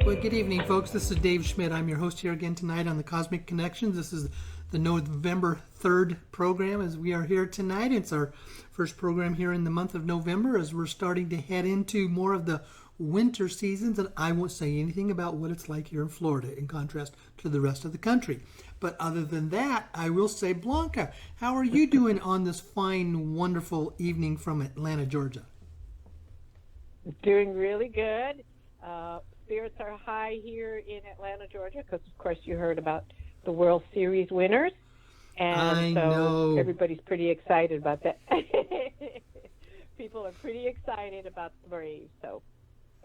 Well, good evening, folks. This is Dave Schmidt. I'm your host here again tonight on the Cosmic Connections. This is the November 3rd program as we are here tonight. It's our first program here in the month of November as we're starting to head into more of the winter seasons. And I won't say anything about what it's like here in Florida in contrast to the rest of the country. But other than that, I will say, Blanca, how are you doing on this fine, wonderful evening from Atlanta, Georgia? Doing really good. Spirits are high here in Atlanta, Georgia, because, of course, you heard about the World Series winners. And I so know. Everybody's pretty excited about that. People are pretty excited about the Braves. So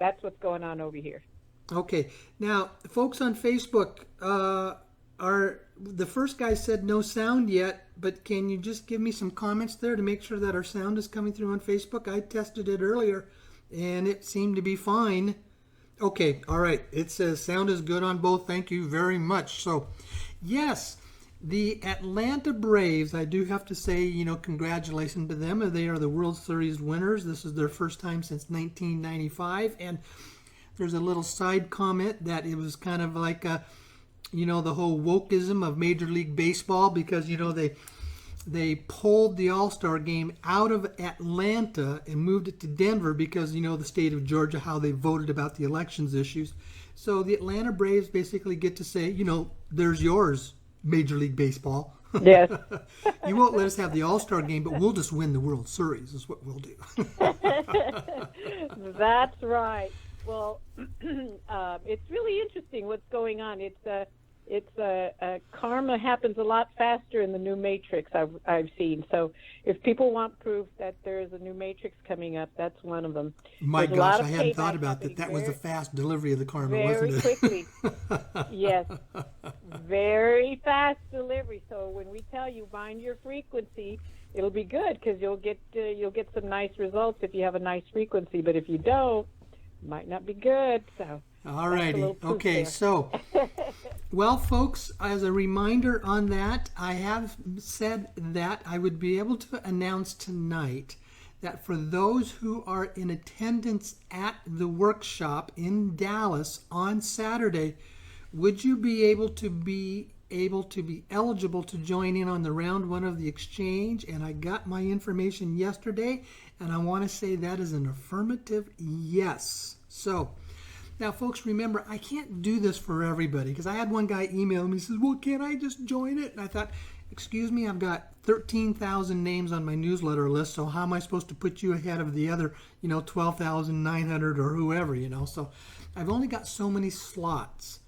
that's what's going on over here. Okay. Now, folks on Facebook, the first guy said no sound yet, but can you just give me some comments there to make sure that our sound is coming through on Facebook? I tested it earlier, and it seemed to be fine. Okay, all right. It says sound is good on both. Thank you very much. So, yes, the Atlanta Braves, I do have to say, congratulations to them. They are the World Series winners. This is their first time since 1995. And there's a little side comment that it was kind of like, the whole wokeism of Major League Baseball because, they pulled the All-Star game out of Atlanta and moved it to Denver because, the state of Georgia, how they voted about the elections issues. So the Atlanta Braves basically get to say, there's yours, Major League Baseball. Yes. You won't let us have the All-Star game, but we'll just win the World Series is what we'll do. That's right. Well, it's really interesting what's going on. Karma happens a lot faster in the new Matrix I've seen. So if people want proof that there is a new Matrix coming up, that's one of them. My gosh, I hadn't thought about that. That was a fast delivery of the karma, wasn't it? Very quickly. Yes. Very fast delivery. So when we tell you mind your frequency, it'll be good because you'll get some nice results if you have a nice frequency. But if you don't, it might not be good. So. All righty. Okay, so, well, folks, as a reminder on that, I have said that I would be able to announce tonight that for those who are in attendance at the workshop in Dallas on Saturday, would you be able to be eligible to join in on the round one of the exchange? And I got my information yesterday, and I want to say that is an affirmative yes. So, now, folks, remember, I can't do this for everybody because I had one guy email me and says, well, can't I just join it? And I thought, excuse me, I've got 13,000 names on my newsletter list, so how am I supposed to put you ahead of the other, 12,900 or whoever, So I've only got so many slots.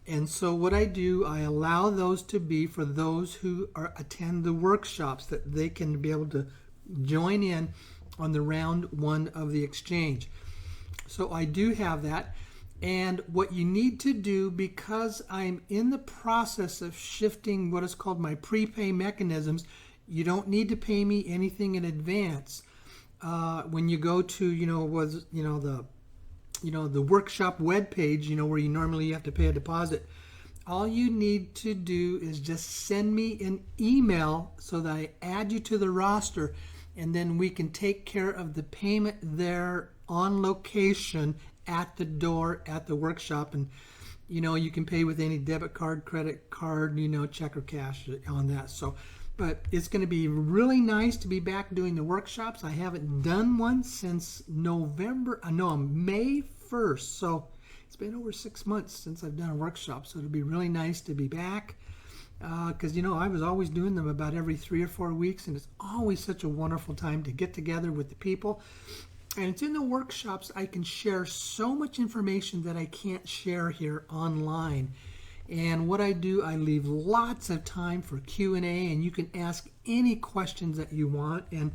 And so what I do, I allow those to be for those who attend the workshops that they can be able to join in on the round one of the exchange. So I do have that. And what you need to do, because I'm in the process of shifting what is called my prepay mechanisms, you don't need to pay me anything in advance. When you go to, the workshop webpage, where you normally have to pay a deposit, all you need to do is just send me an email so that I add you to the roster, and then we can take care of the payment there on location at the door at the workshop. And you can pay with any debit card, credit card, check or cash on that. So but it's going to be really nice to be back doing the workshops. I haven't done one since May 1st, so it's been over 6 months since I've done a workshop. So it'll be really nice to be back because I was always doing them about every 3 or 4 weeks, and it's always such a wonderful time to get together with the people. And it's in the workshops I can share so much information that I can't share here online. And what I do, I leave lots of time for Q&A, and you can ask any questions that you want. And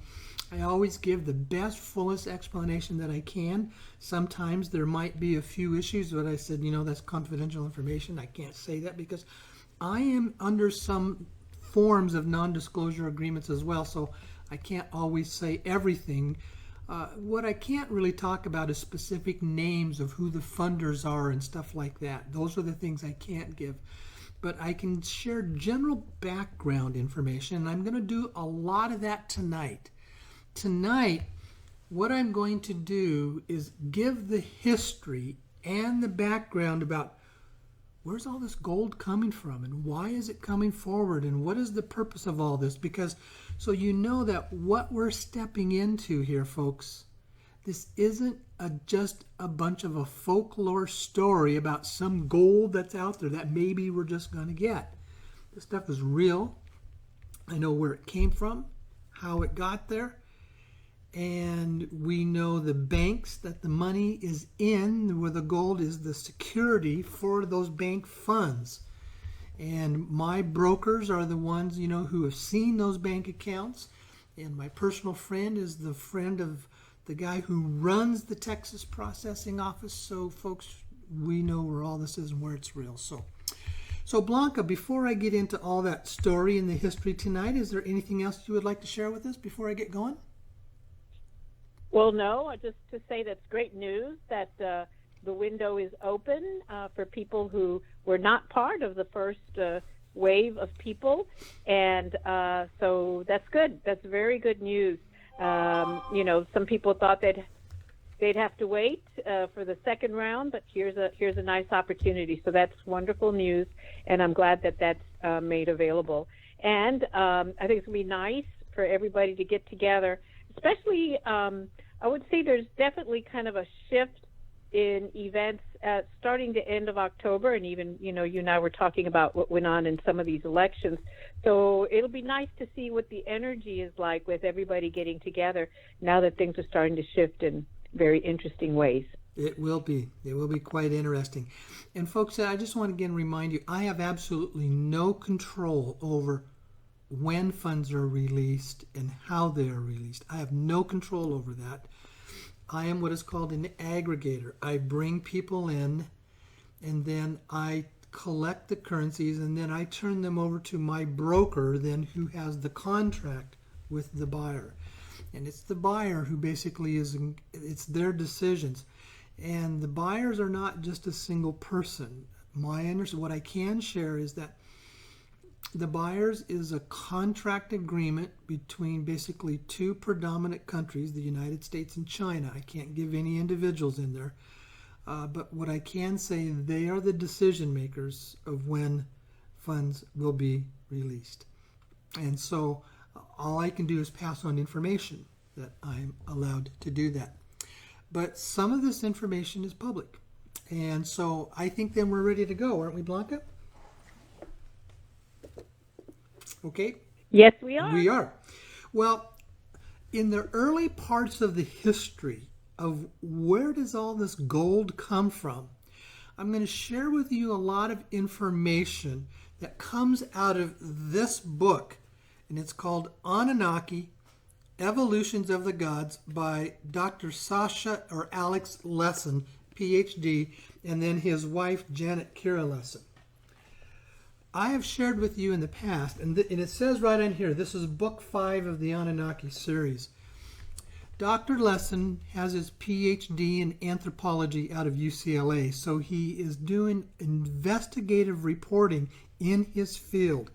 I always give the best, fullest explanation that I can. Sometimes there might be a few issues, but I said, that's confidential information. I can't say that because I am under some forms of non-disclosure agreements as well, so I can't always say everything. What I can't really talk about is specific names of who the funders are and stuff like that. Those are the things I can't give. But I can share general background information, and I'm going to do a lot of that tonight. Tonight, what I'm going to do is give the history and the background about where's all this gold coming from and why is it coming forward and what is the purpose of all this, because so you know that what we're stepping into here, folks, this isn't just a bunch of a folklore story about some gold that's out there that maybe we're just going to get. This stuff is real. I know where it came from, how it got there, and we know the banks that the money is in, where the gold is the security for those bank funds. And my brokers are the ones, who have seen those bank accounts. And my personal friend is the friend of the guy who runs the Texas processing office. So, folks, we know where all this is and where it's real. So Blanca, before I get into all that story and the history tonight, is there anything else you would like to share with us before I get going? Well, no, just to say that's great news that the window is open for people who were not part of the first wave of people. And so that's good. That's very good news. Some people thought they'd have to wait for the second round, but here's a nice opportunity. So that's wonderful news, and I'm glad that that's made available. And I think it's going to be nice for everybody to get together, especially I would say there's definitely kind of a shift in events starting to end of October, and even, you and I were talking about what went on in some of these elections. So it'll be nice to see what the energy is like with everybody getting together now that things are starting to shift in very interesting ways. It will be. It will be quite interesting. And folks, I just want to again remind you, I have absolutely no control over when funds are released and how they are released. I have no control over that. I am what is called an aggregator. I bring people in, and then I collect the currencies, and then I turn them over to my broker, then who has the contract with the buyer. And it's the buyer who basically it's their decisions. And the buyers are not just a single person. What I can share is that the buyers is a contract agreement between basically two predominant countries, the United States and China. I can't give any individuals in there. But what I can say, they are the decision makers of when funds will be released. And so all I can do is pass on information that I'm allowed to do that. But some of this information is public. And so I think then we're ready to go, aren't we, Blanca? Okay? Yes, we are. We are. Well, in the early parts of the history of where does all this gold come from, I'm going to share with you a lot of information that comes out of this book, and it's called Anunnaki, Evolutions of the Gods by Dr. Sasha or Alex Lesson, PhD, and then his wife, Janet Kira Lesson. I have shared with you in the past, and it says right in here, this is book 5 of the Anunnaki series. Dr. Lesson has his PhD in anthropology out of UCLA, so he is doing investigative reporting in his field.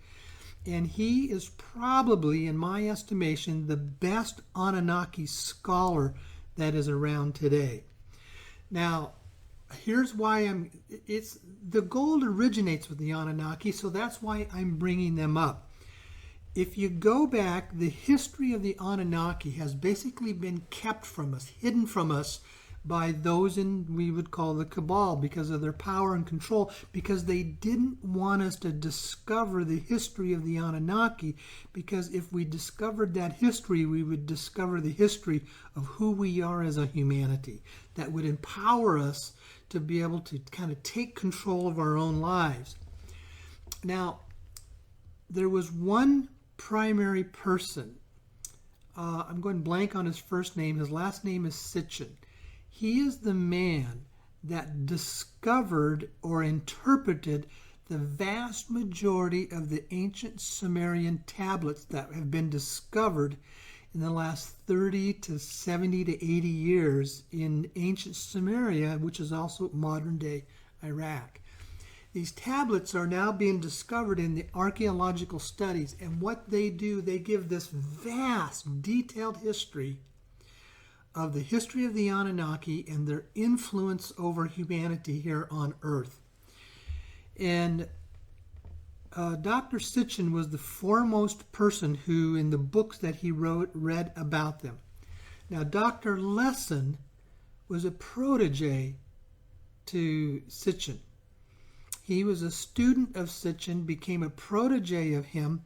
And he is probably, in my estimation, the best Anunnaki scholar that is around today. Now, here's why the gold originates with the Anunnaki, so that's why I'm bringing them up. If you go back, the history of the Anunnaki has basically been kept from us, hidden from us by those we would call the Cabal because of their power and control, because they didn't want us to discover the history of the Anunnaki, because if we discovered that history, we would discover the history of who we are as a humanity. That would empower us to be able to kind of take control of our own lives. Now, there was one primary person. I'm going blank on his first name. His last name is Sitchin. He is the man that discovered or interpreted the vast majority of the ancient Sumerian tablets that have been discovered in the last 30 to 70 to 80 years in ancient Sumeria, which is also modern-day Iraq. These tablets are now being discovered in the archaeological studies, and what they do, they give this vast, detailed history of the history of the Anunnaki and their influence over humanity here on Earth. And Dr. Sitchin was the foremost person who, in the books that he wrote, read about them. Now, Dr. Lesson was a protege to Sitchin. He was a student of Sitchin, became a protege of him,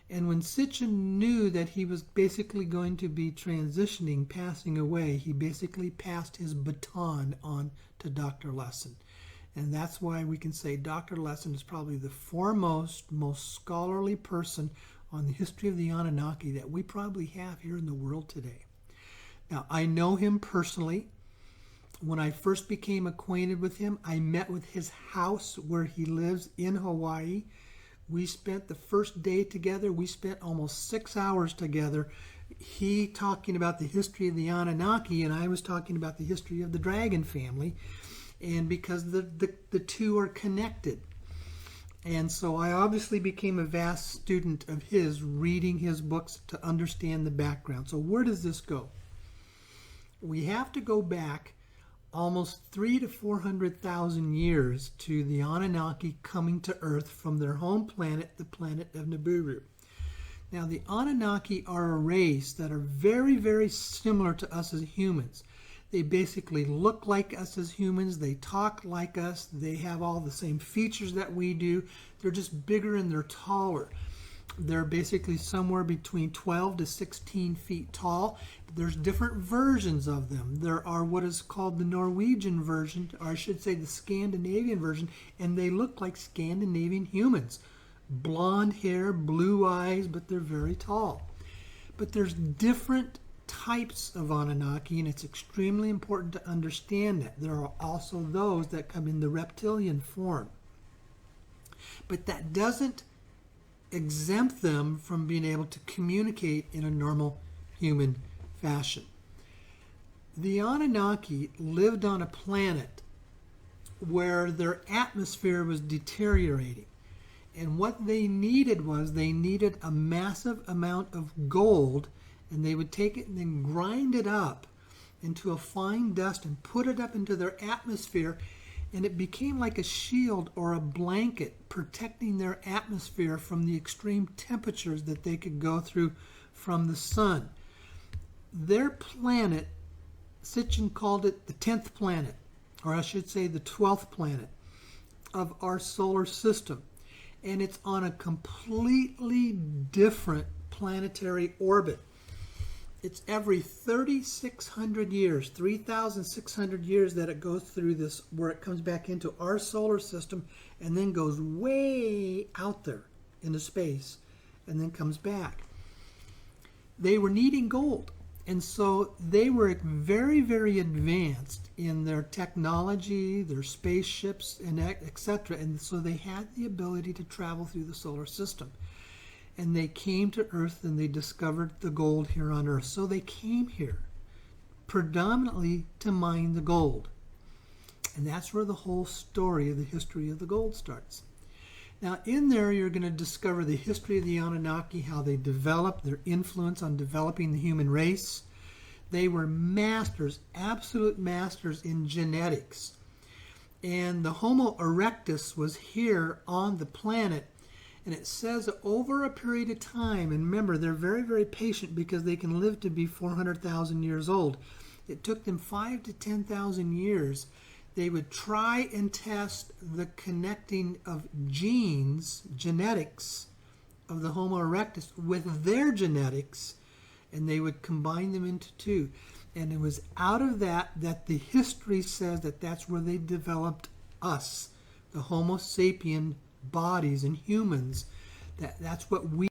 and when Sitchin knew that he was basically going to be transitioning, passing away, he basically passed his baton on to Dr. Lesson. And that's why we can say Dr. Lesson is probably the foremost, most scholarly person on the history of the Anunnaki that we probably have here in the world today. Now, I know him personally. When I first became acquainted with him, I met with his house where he lives in Hawaii. We spent the first day together. We spent almost 6 hours together. He talking about the history of the Anunnaki, and I was talking about the history of the dragon family. And because the two are connected. And so I obviously became a vast student of his, reading his books to understand the background. So where does this go? We have to go back almost 300,000 to 400,000 years to the Anunnaki coming to Earth from their home planet, the planet of Nibiru. Now, the Anunnaki are a race that are very, very similar to us as humans. They basically look like us as humans. They talk like us. They have all the same features that we do. They're just bigger and they're taller. They're basically somewhere between 12 to 16 feet tall. There's different versions of them. There are what is called the Norwegian version, or I should say the Scandinavian version, and they look like Scandinavian humans. Blonde hair, blue eyes, but they're very tall. But there's different types of Anunnaki, and it's extremely important to understand that. There are also those that come in the reptilian form. But that doesn't exempt them from being able to communicate in a normal human fashion. The Anunnaki lived on a planet where their atmosphere was deteriorating. And what they needed was they needed a massive amount of gold, and they would take it and then grind it up into a fine dust and put it up into their atmosphere, and it became like a shield or a blanket protecting their atmosphere from the extreme temperatures that they could go through from the sun. Their planet, Sitchin called it the 10th planet, or I should say the 12th planet of our solar system. And it's on a completely different planetary orbit. It's every 3,600 years, 3,600 years that it goes through this, where it comes back into our solar system and then goes way out there into space and then comes back. They were needing gold, and so they were very, very advanced in their technology, their spaceships, and etc. And so they had the ability to travel through the solar system. And they came to Earth and they discovered the gold here on Earth. So they came here predominantly to mine the gold. And that's where the whole story of the history of the gold starts. Now in there you're going to discover the history of the Anunnaki, how they developed, their influence on developing the human race. They were masters, absolute masters in genetics. And the Homo erectus was here on the planet. And it says over a period of time, and remember, they're very, very patient because they can live to be 400,000 years old. It took them 5,000 to 10,000 years. They would try and test the connecting of genes, genetics, of the Homo erectus with their genetics, and they would combine them into two. And it was out of that the history says that that's where they developed us, the Homo sapien bodies and humans. That's what we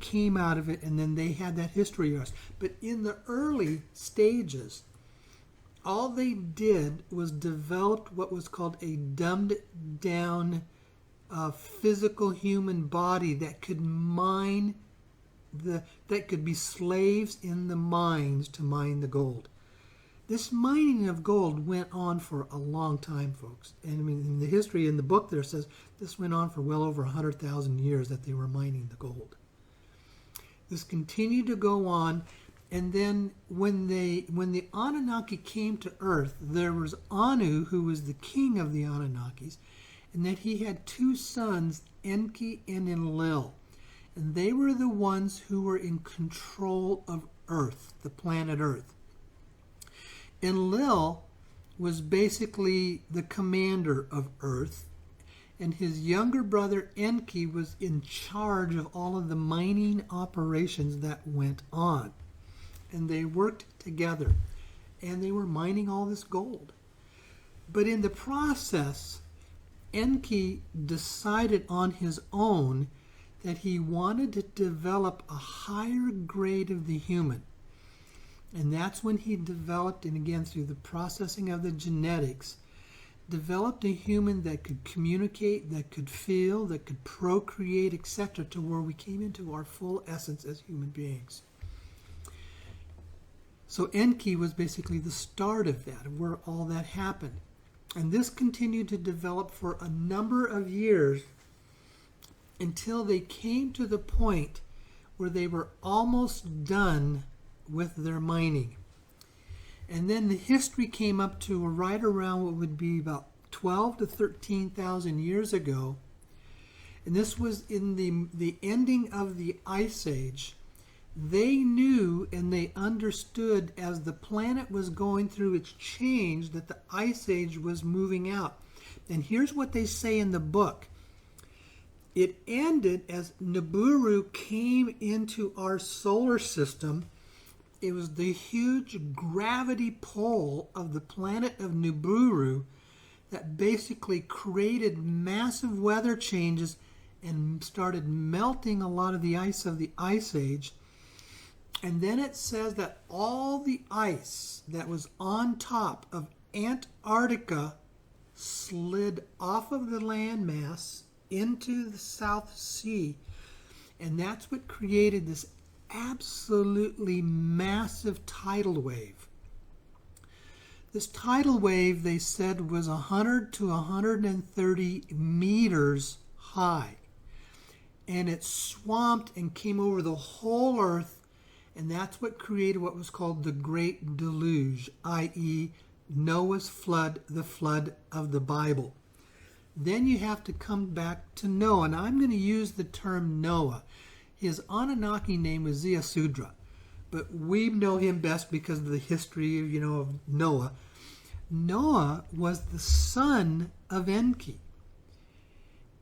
came out of it, and then they had that history of us. But in the early stages, all they did was develop what was called a dumbed down physical human body that could mine that could be slaves in the mines to mine the gold. This mining of gold went on for a long time, folks. And I mean, in the history in the book there says this went on for well over 100,000 years that they were mining the gold. This continued to go on, And then when the Anunnaki came to Earth, there was Anu, who was the king of the Anunnakis, and that he had two sons, Enki and Enlil. And they were the ones who were in control of Earth, the planet Earth. Enlil was basically the commander of Earth, and his younger brother Enki was in charge of all of the mining operations that went on. And they worked together, and they were mining all this gold. But in the process, Enki decided on his own that he wanted to develop a higher grade of the human. And that's when he developed, and again through the processing of the genetics, developed a human that could communicate, that could feel, that could procreate, etc., to where we came into our full essence as human beings. So Enki was basically the start of that, of where all that happened. And this continued to develop for a number of years until they came to the point where they were almost done with their mining. And then the history came up to right around what would be about 12 to 13,000 years ago. And this was in the ending of the Ice Age. They knew and they understood as the planet was going through its change that the Ice Age was moving out. And here's what they say in the book. It ended as Nibiru came into our solar system. It was the huge gravity pull of the planet of Nibiru that basically created massive weather changes and started melting a lot of the ice of the Ice Age. And then it says that all the ice that was on top of Antarctica slid off of the landmass into the South Sea. And that's what created this absolutely massive tidal wave. This tidal wave, they said, was 100 to 130 meters high. And it swamped and came over the whole Earth. And that's what created what was called the Great Deluge, i.e. Noah's flood, the flood of the Bible. Then you have to come back to Noah. And I'm going to use the term Noah. His Anunnaki name was Ziusudra, but we know him best because of the history, of Noah. Noah was the son of Enki.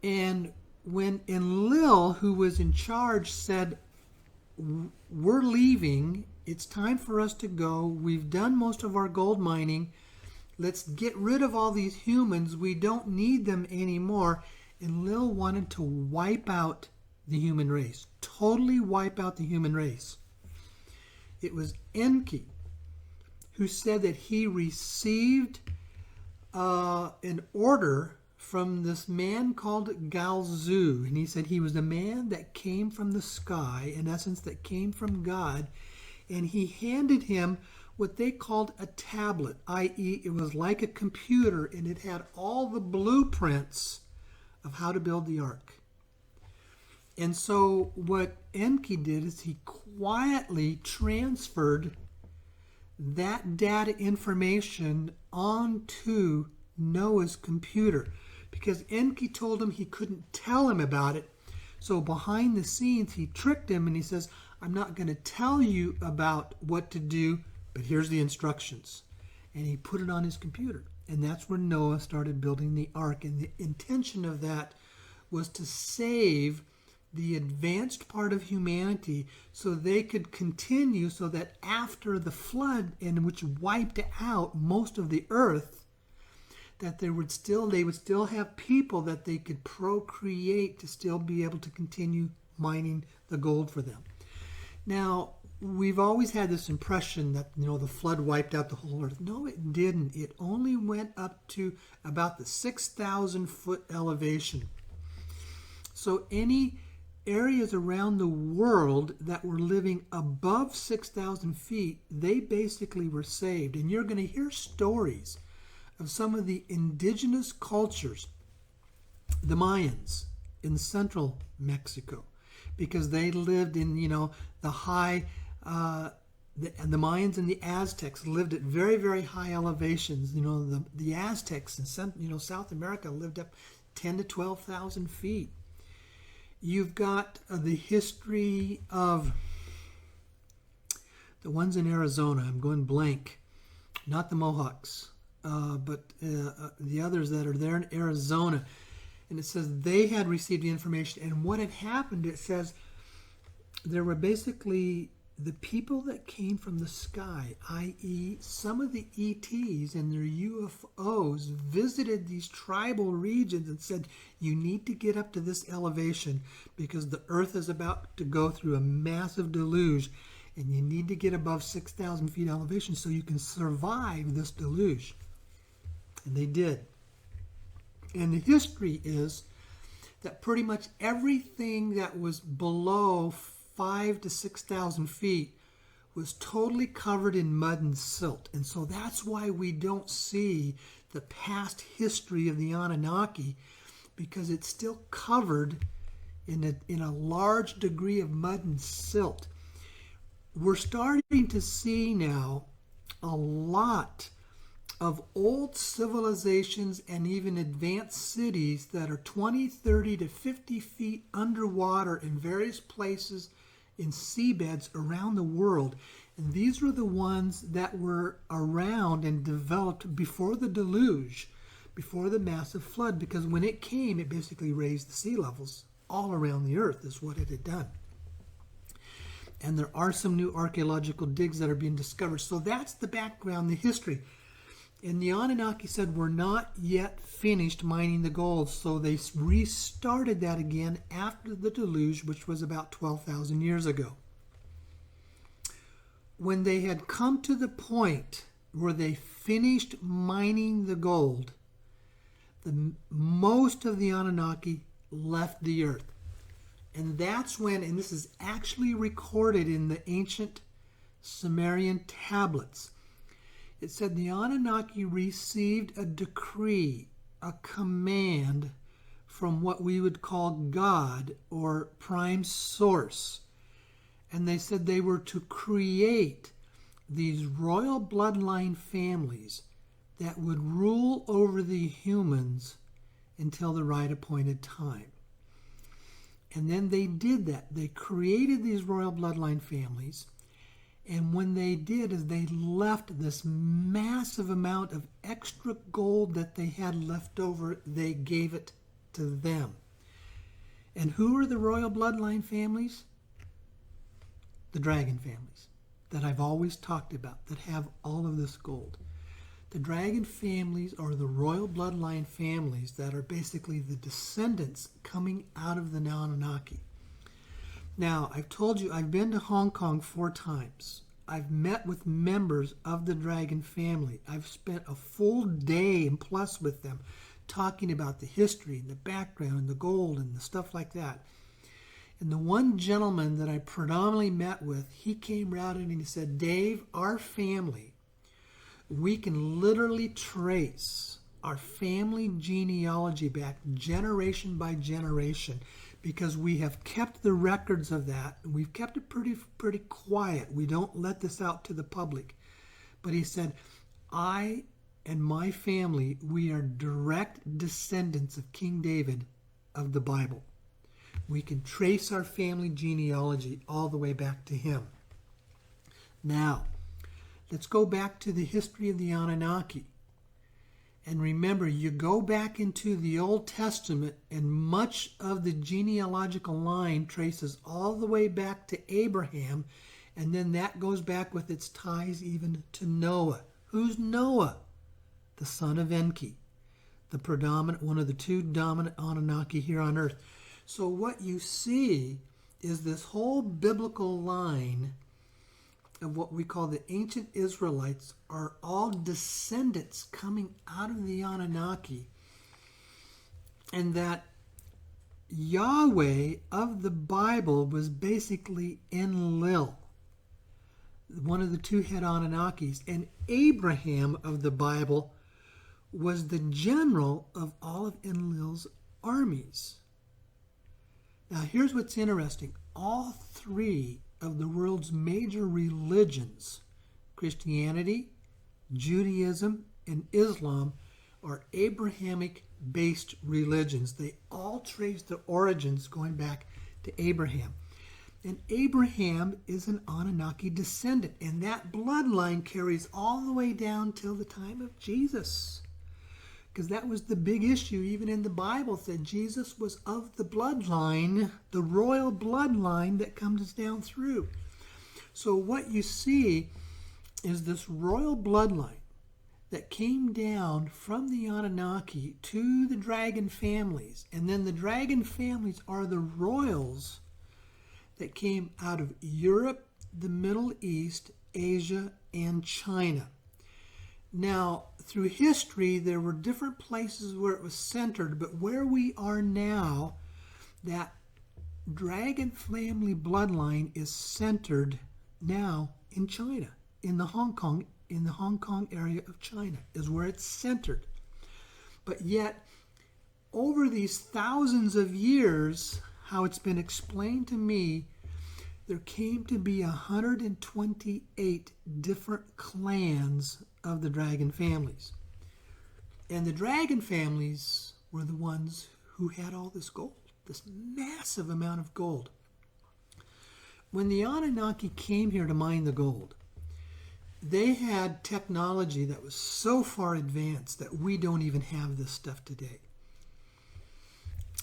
And when Enlil, who was in charge, said, "We're leaving, it's time for us to go, we've done most of our gold mining, let's get rid of all these humans, we don't need them anymore," Enlil wanted to wipe out the human race, totally wipe out the human race. It was Enki who said that he received an order from this man called Galzu, and he said he was the man that came from the sky, in essence that came from God, and he handed him what they called a tablet, i.e. it was like a computer, and it had all the blueprints of how to build the ark. And so what Enki did is he quietly transferred that data information onto Noah's computer, because Enki told him he couldn't tell him about it. So behind the scenes, he tricked him and he says, "I'm not going to tell you about what to do, but here's the instructions." And he put it on his computer. And that's where Noah started building the ark. And the intention of that was to save the advanced part of humanity so they could continue, so that after the flood, and which wiped out most of the earth, that they would still have people that they could procreate to still be able to continue mining the gold for them. Now, we've always had this impression that the flood wiped out the whole earth. No, it didn't. It only went up to about the 6,000 foot elevation. So any areas around the world that were living above 6,000 feet, they basically were saved. And you're going to hear stories of some of the indigenous cultures, the Mayans in central Mexico, because they lived in, the high And the Mayans and the Aztecs lived at very, very high elevations. The Aztecs in South America lived up 10 to 12,000 feet. You've got the history of the ones in Arizona. I'm going blank. Not the Mohawks, but the others that are there in Arizona. And it says they had received the information. And what had happened, it says there were basically the people that came from the sky, i.e. some of the ETs and their UFOs visited these tribal regions and said, you need to get up to this elevation because the earth is about to go through a massive deluge and you need to get above 6,000 feet elevation so you can survive this deluge. And they did. And the history is that pretty much everything that was below 5,000 to 6,000 feet was totally covered in mud and silt. And so that's why we don't see the past history of the Anunnaki, because it's still covered in a large degree of mud and silt. We're starting to see now a lot of old civilizations and even advanced cities that are 20, 30 to 50 feet underwater in various places in seabeds around the world. And these were the ones that were around and developed before the deluge, before the massive flood, because when it came, it basically raised the sea levels all around the earth is what it had done. And there are some new archaeological digs that are being discovered. So that's the background, the history. And the Anunnaki said, we're not yet finished mining the gold. So they restarted that again after the deluge, which was about 12,000 years ago. When they had come to the point where they finished mining the gold, most of the Anunnaki left the earth. And that's when, and this is actually recorded in the ancient Sumerian tablets, it said the Anunnaki received a decree, a command from what we would call God or prime source. And they said they were to create these royal bloodline families that would rule over the humans until the right appointed time. And then they did that. They created these royal bloodline families. And when they did is they left this massive amount of extra gold that they had left over. They gave it to them. And who are the royal bloodline families? The dragon families that I've always talked about that have all of this gold. The dragon families are the royal bloodline families that are basically the descendants coming out of the Anunnaki. Now, I've told you I've been to Hong Kong 4 times. I've met with members of the dragon family. I've spent a full day and plus with them talking about the history and the background and the gold and the stuff like that. And the one gentleman that I predominantly met with, he came around and he said, Dave, our family, we can literally trace our family genealogy back generation by generation because we have kept the records of that. We've kept it pretty quiet. We don't let this out to the public. But he said, I and my family, we are direct descendants of King David of the Bible. We can trace our family genealogy all the way back to him. Now, let's go back to the history of the Anunnaki. And remember, you go back into the Old Testament, and much of the genealogical line traces all the way back to Abraham, and then that goes back with its ties even to Noah. Who's Noah? The son of Enki, the predominant, one of the 2 dominant Anunnaki here on earth. So what you see is this whole biblical line of what we call the ancient Israelites are all descendants coming out of the Anunnaki, and that Yahweh of the Bible was basically Enlil, one of the 2 head Anunnakis, and Abraham of the Bible was the general of all of Enlil's armies. Now here's what's interesting. All 3 of the world's major religions, Christianity, Judaism, and Islam, are Abrahamic-based religions. They all trace their origins going back to Abraham. And Abraham is an Anunnaki descendant, and that bloodline carries all the way down till the time of Jesus. Because that was the big issue, even in the Bible, that Jesus was of the bloodline, the royal bloodline that comes down through. So what you see is this royal bloodline that came down from the Anunnaki to the dragon families. And then the dragon families are the royals that came out of Europe, the Middle East, Asia, and China. Now, through history, there were different places where it was centered, but where we are now, that dragon family bloodline is centered now in China, in the Hong Kong area of China is where it's centered. But yet, over these thousands of years, how it's been explained to me, there came to be 128 different clans of the dragon families. And the dragon families were the ones who had all this gold, this massive amount of gold. When the Anunnaki came here to mine the gold, they had technology that was so far advanced that we don't even have this stuff today.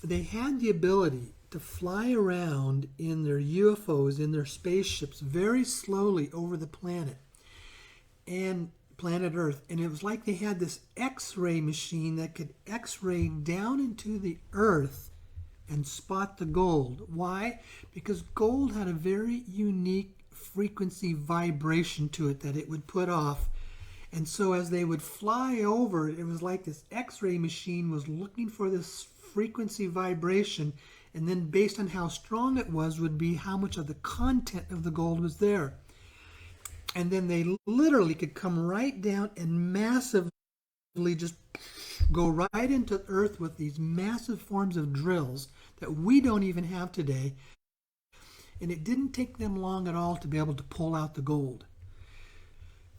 They had the ability to fly around in their UFOs, in their spaceships, very slowly over the planet and planet Earth. And it was like they had this X-ray machine that could X-ray down into the Earth and spot the gold. Why? Because gold had a very unique frequency vibration to it that it would put off. And so as they would fly over, it was like this X-ray machine was looking for this frequency vibration, and then based on how strong it was would be how much of the content of the gold was there. And then they literally could come right down and massively just go right into Earth with these massive forms of drills that we don't even have today. And it didn't take them long at all to be able to pull out the gold.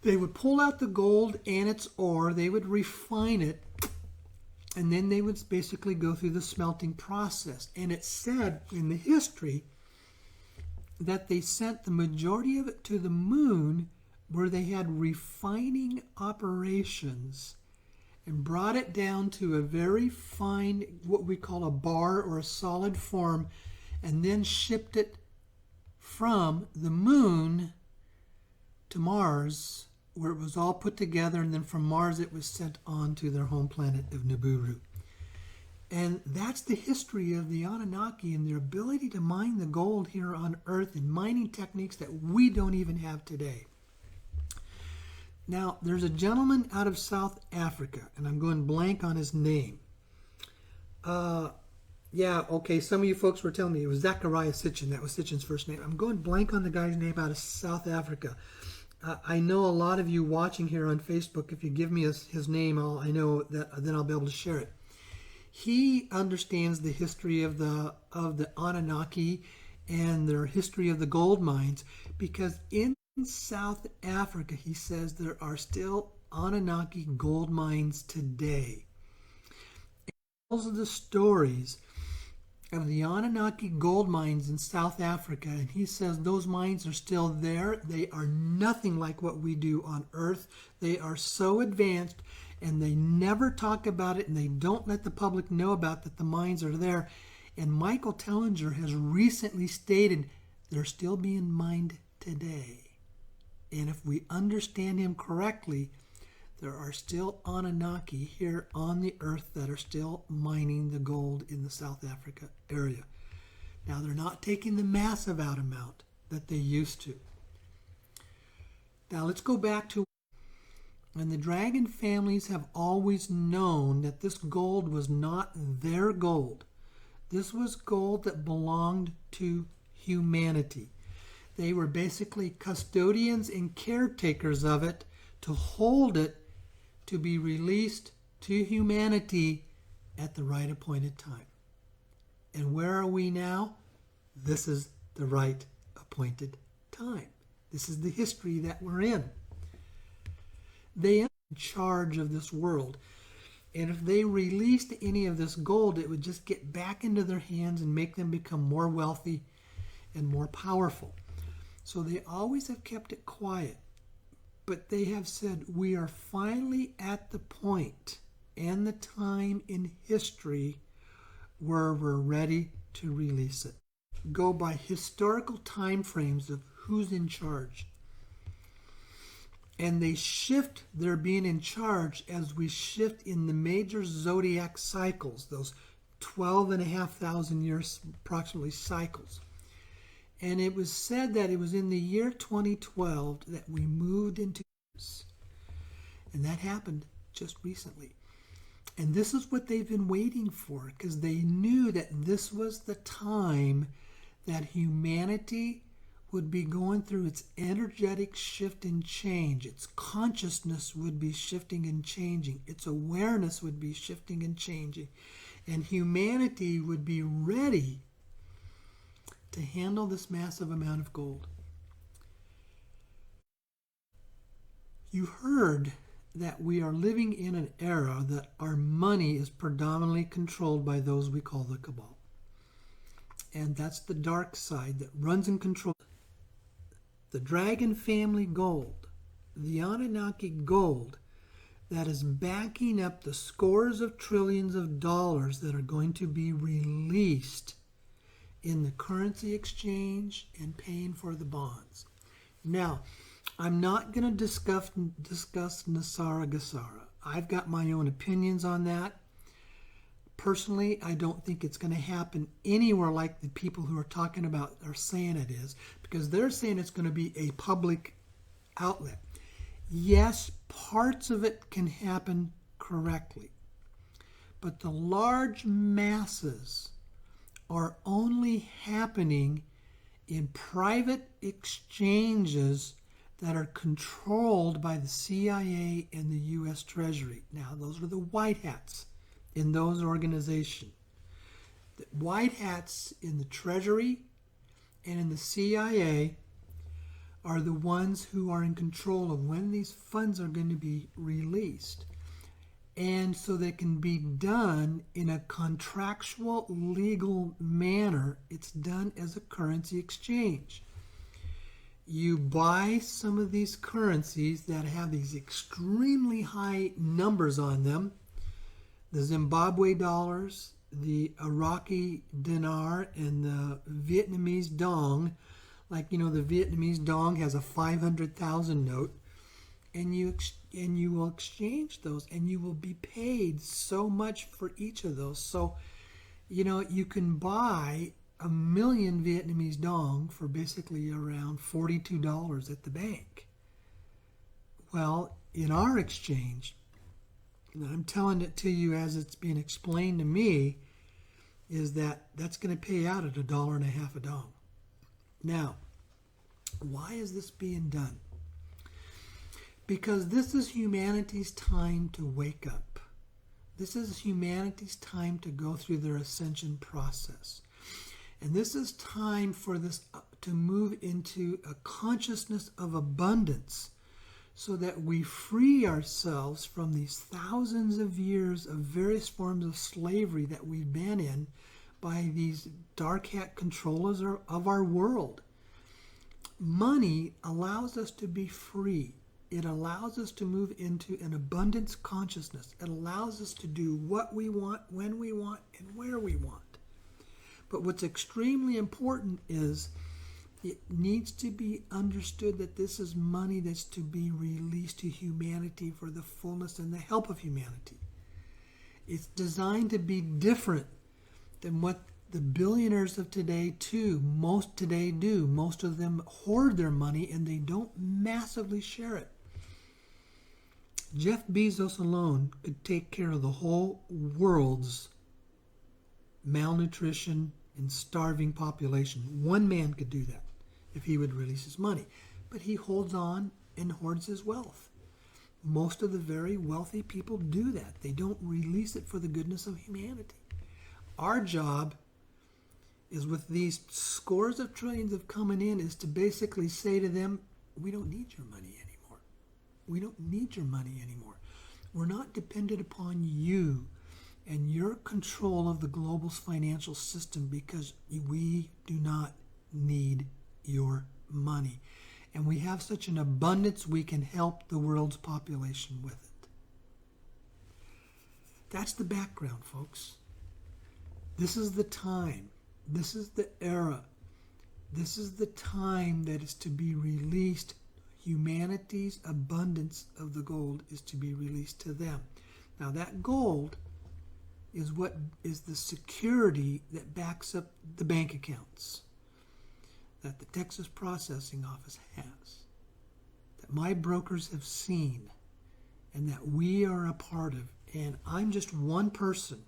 They would pull out the gold and its ore, they would refine it, and then they would basically go through the smelting process. And it said in the history that they sent the majority of it to the moon, where they had refining operations and brought it down to a very fine, what we call a bar or a solid form, and then shipped it from the moon to Mars, where it was all put together, and then from Mars it was sent on to their home planet of Nibiru. And that's the history of the Anunnaki and their ability to mine the gold here on Earth in mining techniques that we don't even have today. Now, there's a gentleman out of South Africa, and I'm going blank on his name. Some of you folks were telling me it was Zachariah Sitchin. That was Sitchin's first name. I'm going blank on the guy's name out of South Africa. I know a lot of you watching here on Facebook, if you give me his name, I know that then I'll be able to share it. He understands the history of the Anunnaki and their history of the gold mines, because in South Africa, he says there are still Anunnaki gold mines today. Those are the stories of the Anunnaki gold mines in South Africa, and he says those mines are still there. They are nothing like what we do on Earth. They are so advanced, and they never talk about it, and they don't let the public know about that the mines are there. And Michael Tellinger has recently stated they're still being mined today. And if we understand him correctly, there are still Anunnaki here on the Earth that are still mining the gold in the South Africa area. Now, they're not taking the massive amount that they used to. Now, let's go back to, and the dragon families have always known that this gold was not their gold. This was gold that belonged to humanity. They were basically custodians and caretakers of it to hold it to be released to humanity at the right appointed time. And where are we now? This is the right appointed time. This is the history that we're in. They are in charge of this world. And if they released any of this gold, it would just get back into their hands and make them become more wealthy and more powerful. So they always have kept it quiet. But they have said, we are finally at the point and the time in history where we're ready to release it. Go by historical time frames of who's in charge. And they shift their being in charge as we shift in the major zodiac cycles, those 12,500 years approximately cycles. And it was said that it was in the year 2012 that we moved into this. And that happened just recently. And this is what they've been waiting for, because they knew that this was the time that humanity would be going through its energetic shift and change. Its consciousness would be shifting and changing. Its awareness would be shifting and changing. And humanity would be ready to handle this massive amount of gold. You heard that we are living in an era that our money is predominantly controlled by those we call the cabal. And that's the dark side that runs and controls. The dragon family gold, the Anunnaki gold, that is backing up the scores of trillions of dollars that are going to be released in the currency exchange and paying for the bonds. Now, I'm not going to discuss Nasara Gasara. I've got my own opinions on that. Personally, I don't think it's going to happen anywhere like the people who are talking about are saying it is, because they're saying it's going to be a public outlet. Yes, parts of it can happen correctly, but the large masses are only happening in private exchanges that are controlled by the CIA and the U.S. Treasury. Now, those are the white hats in those organizations. The white hats in the Treasury and in the CIA are the ones who are in control of when these funds are going to be released. And so they can be done in a contractual, legal manner. It's done as a currency exchange. You buy some of these currencies that have these extremely high numbers on them, the Zimbabwe dollars, the Iraqi dinar, and the Vietnamese dong. Like, the Vietnamese dong has a 500,000 note, and you will exchange those, and you will be paid so much for each of those. So, you can buy 1 million Vietnamese dong for basically around $42 at the bank. Well, in our exchange, and I'm telling it to you as it's being explained to me, is that's going to pay out at $1.50 a dong. Now, why is this being done? Because this is humanity's time to wake up. This is humanity's time to go through their ascension process. And this is time for this to move into a consciousness of abundance, so that we free ourselves from these thousands of years of various forms of slavery that we've been in by these dark hat controllers of our world. Money allows us to be free. It allows us to move into an abundance consciousness. It allows us to do what we want, when we want, and where we want. But what's extremely important is it needs to be understood that this is money that's to be released to humanity for the fullness and the help of humanity. It's designed to be different than what the billionaires of today most today do. Most of them hoard their money and they don't massively share it. Jeff Bezos alone could take care of the whole world's malnutrition and starving population. One man could do that if he would release his money. But he holds on and hoards his wealth. Most of the very wealthy people do that. They don't release it for the goodness of humanity. Our job is with these scores of trillions of coming in is to basically say to them, we don't need your money anymore. We don't need your money anymore. We're not dependent upon you and your control of the global financial system because we do not need your money. And we have such an abundance we can help the world's population with it. That's the background, folks. This is the time. This is the era. This is the time that is to be released. Humanity's abundance of the gold is to be released to them. Now that gold is what is the security that backs up the bank accounts that the Texas Processing Office has, that my brokers have seen, and that we are a part of. And I'm just one person.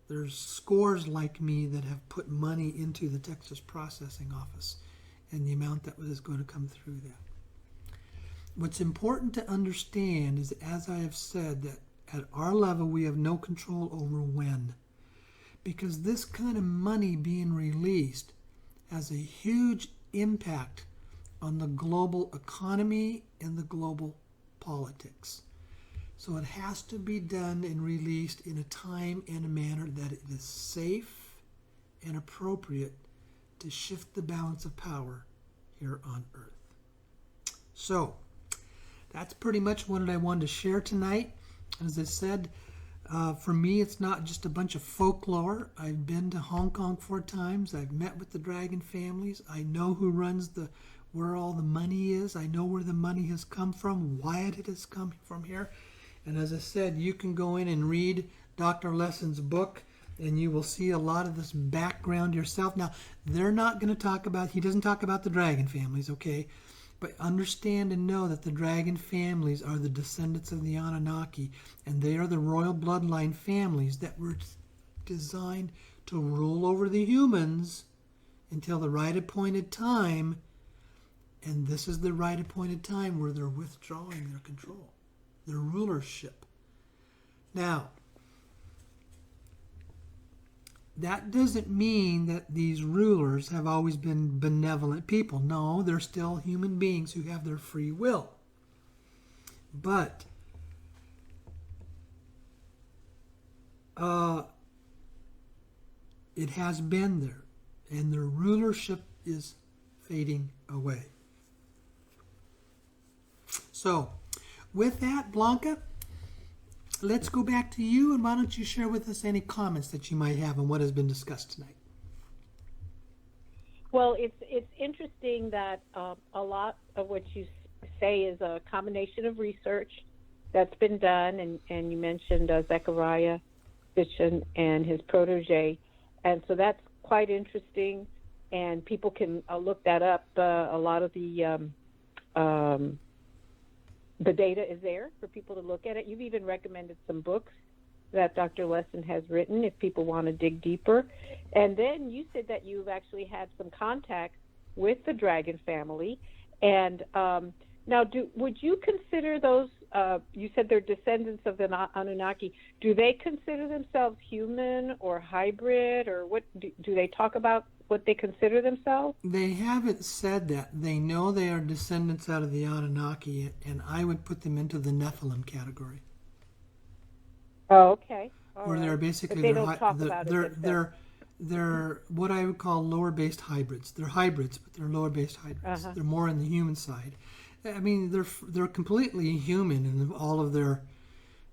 There's scores like me that have put money into the Texas Processing Office and the amount that is going to come through that. What's important to understand is, as I have said, that at our level we have no control over when. Because this kind of money being released has a huge impact on the global economy and the global politics. So it has to be done and released in a time and a manner that it is safe and appropriate to shift the balance of power here on Earth. So that's pretty much what I wanted to share tonight. As I said, for me, it's not just a bunch of folklore. I've been to Hong Kong 4 times. I've met with the dragon families. I know who runs where all the money is. I know where the money has come from, why it has come from here. And as I said, you can go in and read Dr. Lesson's book, and you will see a lot of this background yourself. Now, they're not going to talk about, he doesn't talk about the dragon families, okay? But understand and know that the dragon families are the descendants of the Anunnaki, and they are the royal bloodline families that were designed to rule over the humans until the right appointed time, and this is the right appointed time where they're withdrawing their control, their rulership. Now, that doesn't mean that these rulers have always been benevolent people. No, they're still human beings who have their free will. But it has been there, and their rulership is fading away. So, with that, Blanca, let's go back to you, and why don't you share with us any comments that you might have on what has been discussed tonight? Well, it's interesting that a lot of what you say is a combination of research that's been done, and you mentioned Zechariah Sitchin and his protege, and so that's quite interesting, and people can look that up. A lot of the data is there for people to look at it. You've even recommended some books that Dr. Lesson has written if people want to dig deeper. And then you said that you've actually had some contact with the dragon family. And now, would you consider those, you said they're descendants of the Anunnaki, do they consider themselves human or hybrid, or what do they talk about what they consider themselves? They haven't said that. They know they are descendants out of the Anunnaki, and I would put them into the Nephilim category. Oh, okay. Where they're basically, but they don't talk about it. They're what I would call lower-based hybrids. They're hybrids, but they're lower-based hybrids. They're more on the human side. I mean, they're completely human in all of their,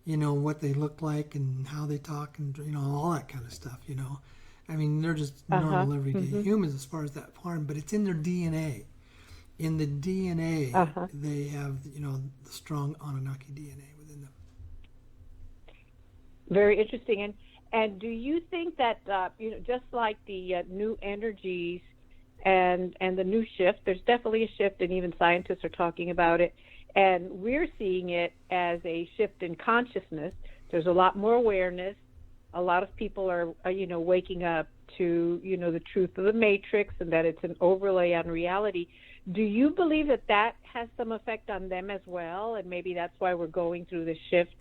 what they look like and how they talk and, all that kind of stuff, I mean, they're just normal everyday humans as far as that part, but it's in their DNA. In the DNA, they have, the strong Anunnaki DNA within them. Very interesting. And do you think that, just like the new energies and the new shift, there's definitely a shift, and even scientists are talking about it, and we're seeing it as a shift in consciousness. There's a lot more awareness. A lot of people are, waking up to, the truth of the matrix and that it's an overlay on reality. Do you believe that has some effect on them as well? And maybe that's why we're going through this shift,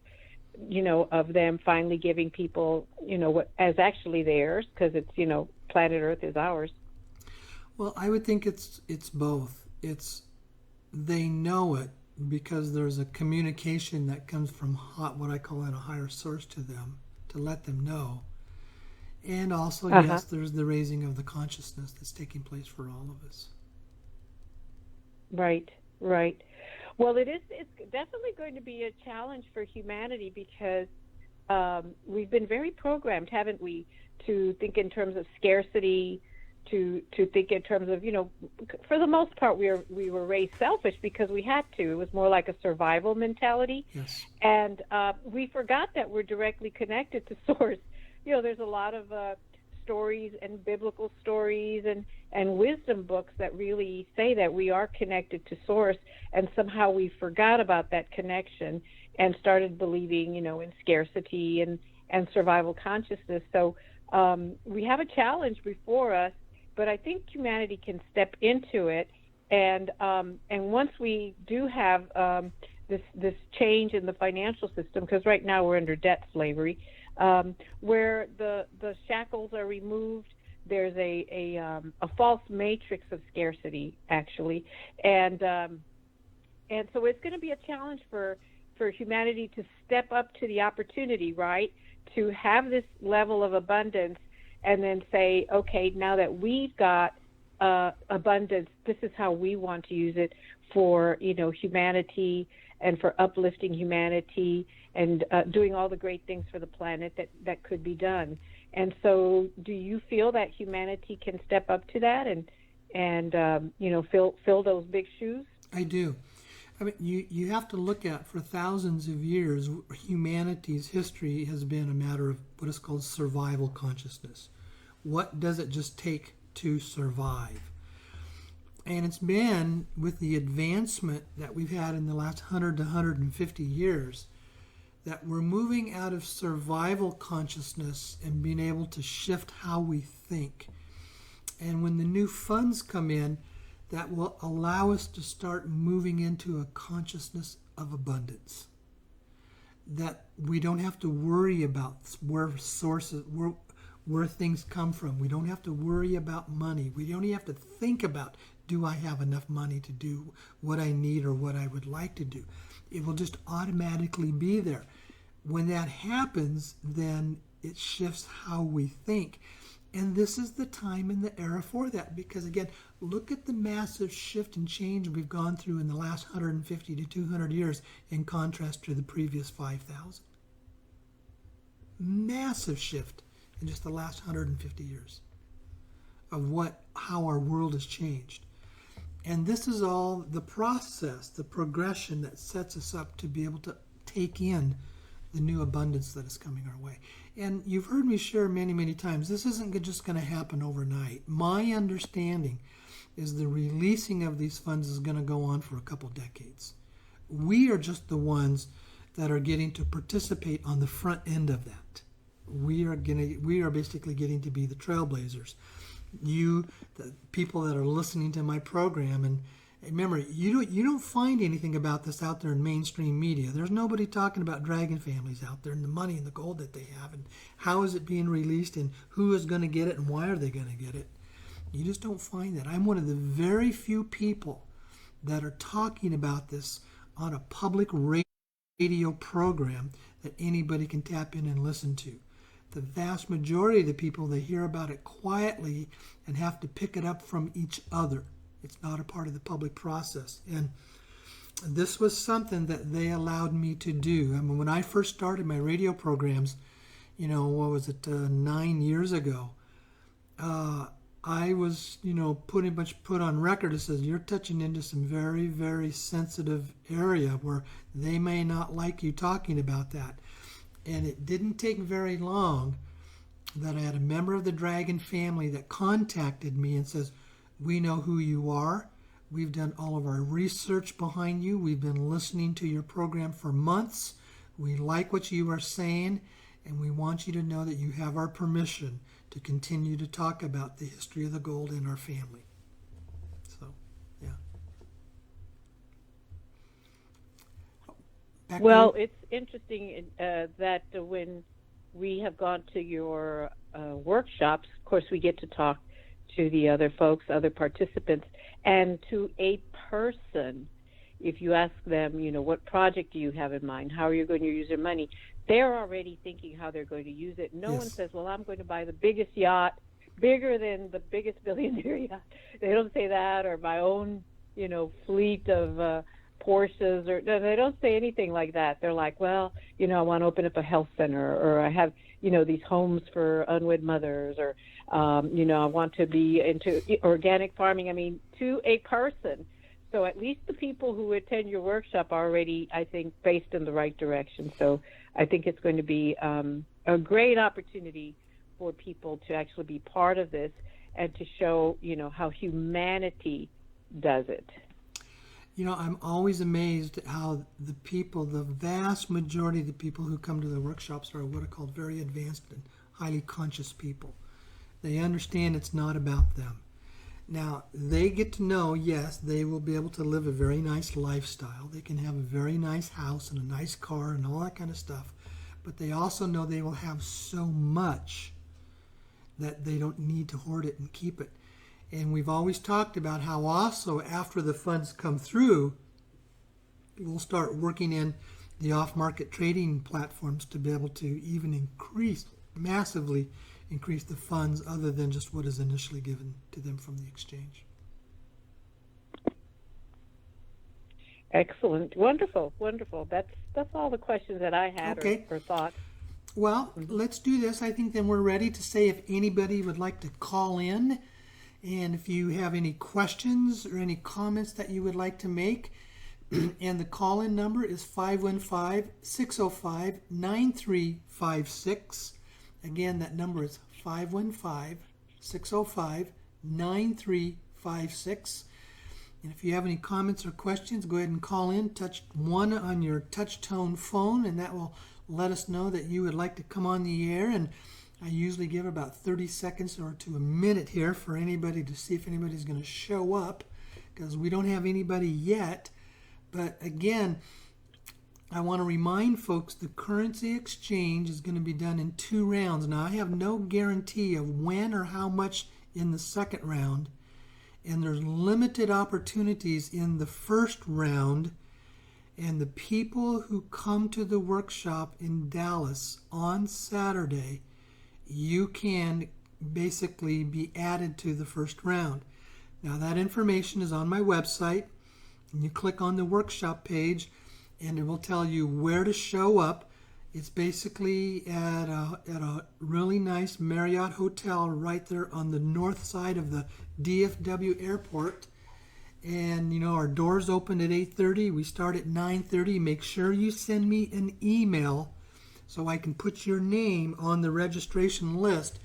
of them finally giving people, what as actually theirs, because it's, planet Earth is ours. Well, I would think it's both. It's they know it because there's a communication that comes from what I call it a higher source to them to let them know. And also, yes, there's the raising of the consciousness that's taking place for all of us. Right, right. Well, it's definitely going to be a challenge for humanity because we've been very programmed, haven't we, to think in terms of scarcity, to think in terms of, for the most part, we were raised selfish because we had to. It was more like a survival mentality. Yes. And we forgot that we're directly connected to Source. There's a lot of stories and biblical stories and wisdom books that really say that we are connected to Source, and somehow we forgot about that connection and started believing, in scarcity and survival consciousness. So we have a challenge before us, but I think humanity can step into it. And once we do have this change in the financial system, because right now we're under debt slavery, where the shackles are removed, there's a false matrix of scarcity, actually, and so it's going to be a challenge for humanity to step up to the opportunity, right, to have this level of abundance, and then say, okay, now that we've got abundance, this is how we want to use it for humanity and for uplifting humanity and doing all the great things for the planet that could be done. And so do you feel that humanity can step up to that and fill those big shoes? I do. I mean, you have to look at, for thousands of years, humanity's history has been a matter of what is called survival consciousness. What does it just take to survive? And it's been with the advancement that we've had in the last 100 to 150 years that we're moving out of survival consciousness and being able to shift how we think. And when the new funds come in, that will allow us to start moving into a consciousness of abundance. That we don't have to worry about where things come from. We don't have to worry about money. We don't even have to think about, do I have enough money to do what I need or what I would like to do? It will just automatically be there. When that happens, then it shifts how we think. And this is the time and the era for that. Because again, look at the massive shift and change we've gone through in the last 150 to 200 years in contrast to the previous 5,000. Massive shift in just the last 150 years of how our world has changed. And this is all the process, the progression that sets us up to be able to take in the new abundance that is coming our way. And you've heard me share many, many times, this isn't just going to happen overnight. My understanding is the releasing of these funds is going to go on for a couple decades. We are just the ones that are getting to participate on the front end of that. We are basically getting to be the trailblazers. The people that are listening to my program, and remember, you don't find anything about this out there in mainstream media. There's nobody talking about dragon families out there and the money and the gold that they have and how is it being released and who is going to get it and why are they going to get it. You just don't find that. I'm one of the very few people that are talking about this on a public radio program that anybody can tap in and listen to. The vast majority of the people, they hear about it quietly and have to pick it up from each other. It's not a part of the public process. And this was something that they allowed me to do. I mean, when I first started my radio programs, 9 years ago, I was, pretty much put on record. It says, you're touching into some very, very sensitive area where they may not like you talking about that. And it didn't take very long that I had a member of the Dragon family that contacted me and says, we know who you are. We've done all of our research behind you. We've been listening to your program for months. We like what you are saying, and we want you to know that you have our permission to continue to talk about the history of the gold in our family. So, yeah. Well, it's interesting that when we have gone to your workshops, of course, we get to talk to the other folks, other participants, and to a person. If you ask them, what project do you have in mind? How are you going to use your money? They're already thinking how they're going to use it. No one says, well, I'm going to buy the biggest yacht, bigger than the biggest billionaire yacht. They don't say that, or my own, fleet of Porsches, or no, they don't say anything like that. They're like, well, I want to open up a health center, or I have, these homes for unwed mothers, or, I want to be into organic farming. I mean, to a person. So at least the people who attend your workshop are already, I think, based in the right direction. So I think it's going to be a great opportunity for people to actually be part of this and to show, how humanity does it. I'm always amazed at how the people, the vast majority of the people who come to the workshops are what are called very advanced and highly conscious people. They understand it's not about them. Now, they get to know, yes, they will be able to live a very nice lifestyle. They can have a very nice house and a nice car and all that kind of stuff. But they also know they will have so much that they don't need to hoard it and keep it. And we've always talked about how also after the funds come through, we'll start working in the off-market trading platforms to be able to even massively increase the funds other than just what is initially given to them from the exchange. Excellent. Wonderful. That's all the questions that I had or thought. Well, let's do this. I think then we're ready to say if anybody would like to call in. And if you have any questions or any comments that you would like to make, and the call-in number is 515-605-9356. Again, that number is 515-605-9356. And if you have any comments or questions, go ahead and call in. Touch 1 on your touch-tone phone, and that will let us know that you would like to come on the air. And I usually give about 30 seconds or to a minute here for anybody to see if anybody's going to show up, because we don't have anybody yet. But again, I want to remind folks the currency exchange is going to be done in 2 rounds. Now, I have no guarantee of when or how much in the second round, and there's limited opportunities in the first round. And the people who come to the workshop in Dallas on Saturday, you can basically be added to the first round. Now, that information is on my website, and you click on the workshop page, and it will tell you where to show up. It's basically at a really nice Marriott hotel right there on the north side of the DFW airport. And, our doors open at 8:30. We start at 9:30. Make sure you send me an email so I can put your name on the registration list,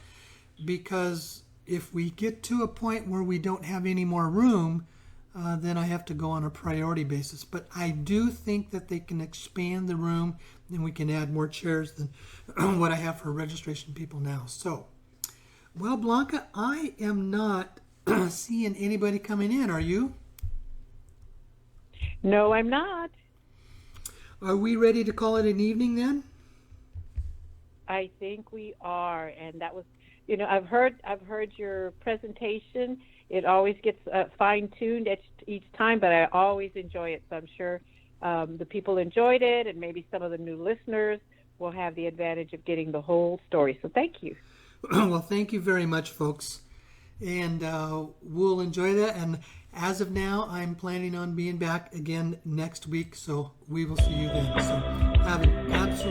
because if we get to a point where we don't have any more room, then I have to go on a priority basis. But I do think that they can expand the room and we can add more chairs than what I have for registration people now. So, well, Blanca, I am not seeing anybody coming in. Are you? No, I'm not. Are we ready to call it an evening then? I think we are, and that was, I've heard your presentation. It always gets fine-tuned each time, but I always enjoy it. So I'm sure the people enjoyed it, and maybe some of the new listeners will have the advantage of getting the whole story. So thank you. Well, thank you very much, folks, and we'll enjoy that. And as of now, I'm planning on being back again next week, so we will see you then. So have an absolute